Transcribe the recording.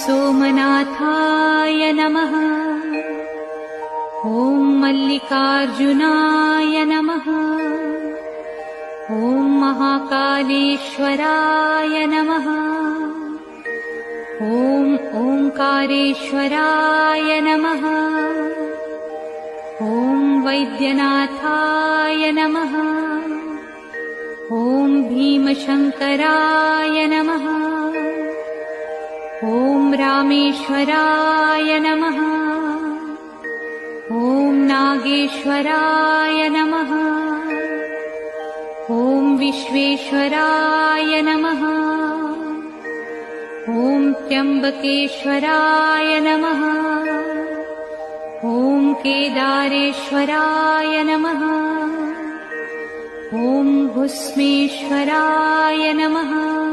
सोमनाथाय नमः। ॐ मल्लिकार्जुनाय नमः। ॐ महाकालेश्वराय नमः। ॐ ओंकारेश्वराय नमः। ॐ वैद्यनाथाय नमः। ॐ भीमशंकराय नमः। ॐ रामेश्वराय नमः। ॐ नागेश्वराय नमः। ॐ विश्वेश्वराय नमः। ॐ त्र्यंबकेश्वराय नमः। ॐ केदारेश्वराय नमः। ॐ भुस्मेश्वराय नमः।